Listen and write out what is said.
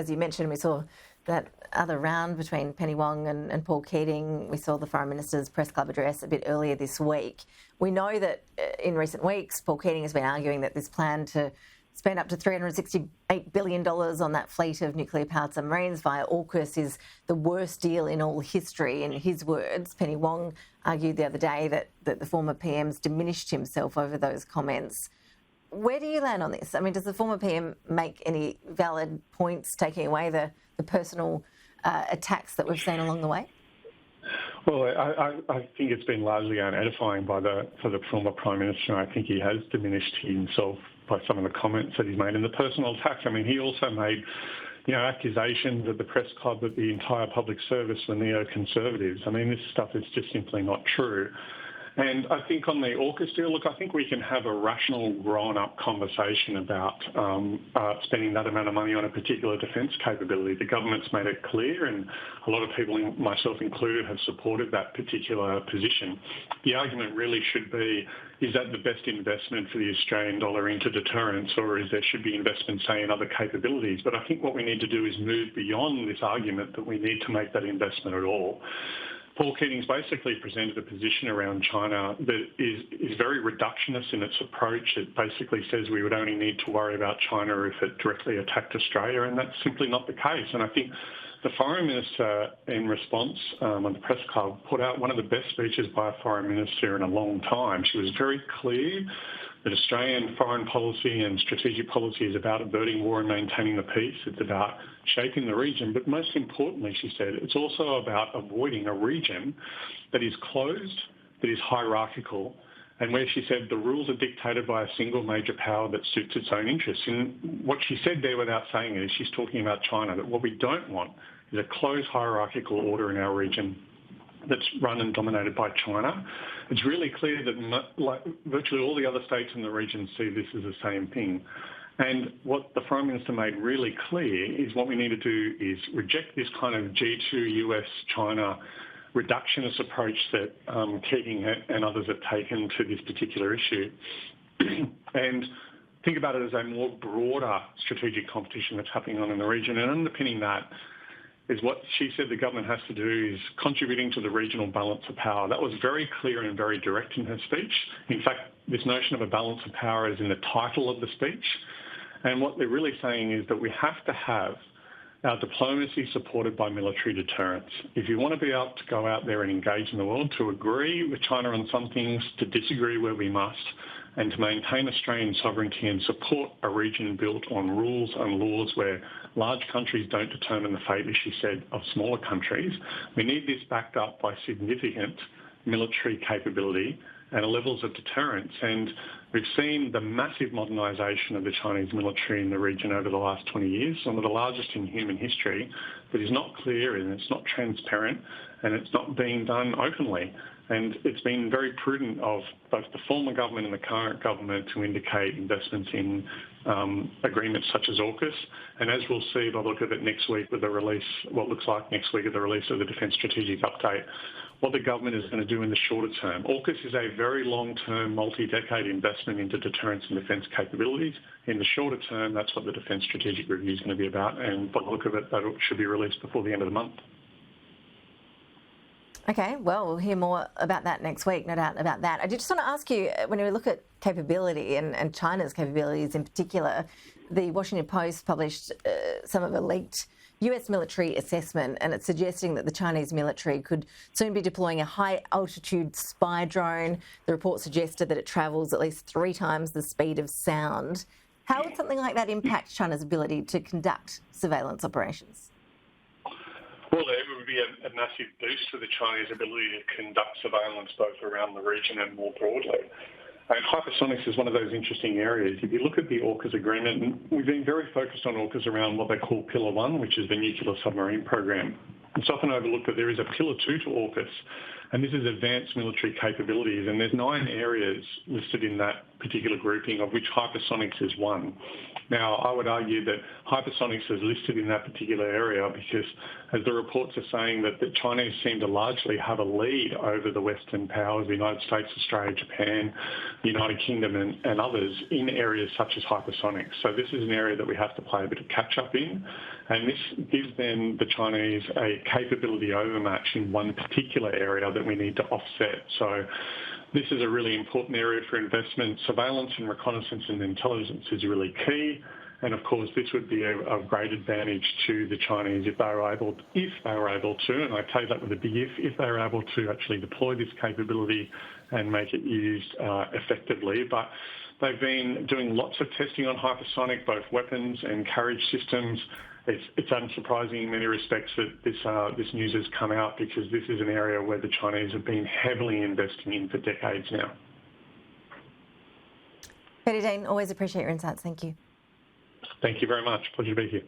As you mentioned, we saw that other round between Penny Wong and Paul Keating. We saw the Foreign Minister's press club address a bit earlier this week. We know that in recent weeks, Paul Keating has been arguing that this plan to spend up to $368 billion on that fleet of nuclear-powered submarines via AUKUS is the worst deal in all history, in his words. Penny Wong argued the other day that the former PM's diminished himself over those comments. Where do you land on this? I mean, does the former PM make any valid points, taking away the personal attacks that we've seen along the way? Well, I think it's been largely unedifying for the former Prime Minister. I think he has diminished himself by some of the comments that he's made and the personal attacks. I mean, he also made, accusations at the press club that the entire public service were neoconservatives. I mean, this stuff is just simply not true. And I think on the AUKUS deal, look, I think we can have a rational, grown-up conversation about spending that amount of money on a particular defence capability. The government's made it clear, and a lot of people, myself included, have supported that particular position. The argument really should be, is that the best investment for the Australian dollar into deterrence, or is there should be investment, say, in other capabilities? But I think what we need to do is move beyond this argument that we need to make that investment at all. Paul Keating's basically presented a position around China that is very reductionist in its approach. It basically says we would only need to worry about China if it directly attacked Australia, and that's simply not the case. And I think the Foreign Minister, in response on the press club, put out one of the best speeches by a Foreign Minister in a long time. She was very clear that Australian foreign policy and strategic policy is about averting war and maintaining the peace. It's about shaping the region. But most importantly, she said, it's also about avoiding a region that is closed, that is hierarchical, and where she said the rules are dictated by a single major power that suits its own interests. And what she said there without saying it is she's talking about China, that what we don't want is a closed hierarchical order in our region that's run and dominated by China. It's really clear that virtually all the other states in the region see this as the same thing. And what the Foreign Minister made really clear is what we need to do is reject this kind of G2 US-China reductionist approach that Keating and others have taken to this particular issue and think about it as a more broader strategic competition that's happening on in the region. And underpinning that is what she said the government has to do is contributing to the regional balance of power. That was very clear and very direct in her speech. In fact, this notion of a balance of power is in the title of the speech. And what they're really saying is that we have to have our diplomacy supported by military deterrence. If you want to be able to go out there and engage in the world, to agree with China on some things, to disagree where we must, and to maintain Australian sovereignty and support a region built on rules and laws where large countries don't determine the fate, as she said, of smaller countries, we need this backed up by significant military capability and levels of deterrence. And we've seen the massive modernisation of the Chinese military in the region over the last 20 years, some of the largest in human history, but is not clear and it's not transparent and it's not being done openly. And it's been very prudent of both the former government and the current government to indicate investments in agreements such as AUKUS. And as we'll see by the look of it next week with the release, what looks like next week of the release of the Defence Strategic Update, what the government is going to do in the shorter term. AUKUS is a very long-term, multi-decade investment into deterrence and defence capabilities. In the shorter term, that's what the Defence Strategic Review is going to be about. And by the look of it, that should be released before the end of the month. Okay, well, we'll hear more about that next week, no doubt about that. I just want to ask you, when we look at capability and China's capabilities in particular, the Washington Post published some of a leaked US military assessment, and it's suggesting that the Chinese military could soon be deploying a high-altitude spy drone. The report suggested that it travels at least 3 times the speed of sound. How would something like that impact China's ability to conduct surveillance operations? Well, it would be a massive boost to the Chinese ability to conduct surveillance both around the region and more broadly. And hypersonics is one of those interesting areas. If you look at the AUKUS agreement, and we've been very focused on AUKUS around what they call Pillar 1, which is the nuclear submarine program. It's often overlooked that there is a Pillar 2 to AUKUS, and this is advanced military capabilities. And there's 9 areas listed in that particular grouping, of which hypersonics is one. Now, I would argue that hypersonics is listed in that particular area because, as the reports are saying, that the Chinese seem to largely have a lead over the Western powers, the United States, Australia, Japan, the United Kingdom and others in areas such as hypersonics. So this is an area that we have to play a bit of catch-up in, and this gives then the Chinese a capability overmatch in one particular area that we need to offset. So this is a really important area for investment. Surveillance and reconnaissance and intelligence is really key. And of course, this would be a great advantage to the Chinese if they were able to, and I take that with a big if they were able to actually deploy this capability and make it used effectively. But they've been doing lots of testing on hypersonic, both weapons and carriage systems. It's unsurprising in many respects that this news has come out because this is an area where the Chinese have been heavily investing in for decades now. Peter Dean, always appreciate your insights. Thank you. Thank you very much. Pleasure to be here.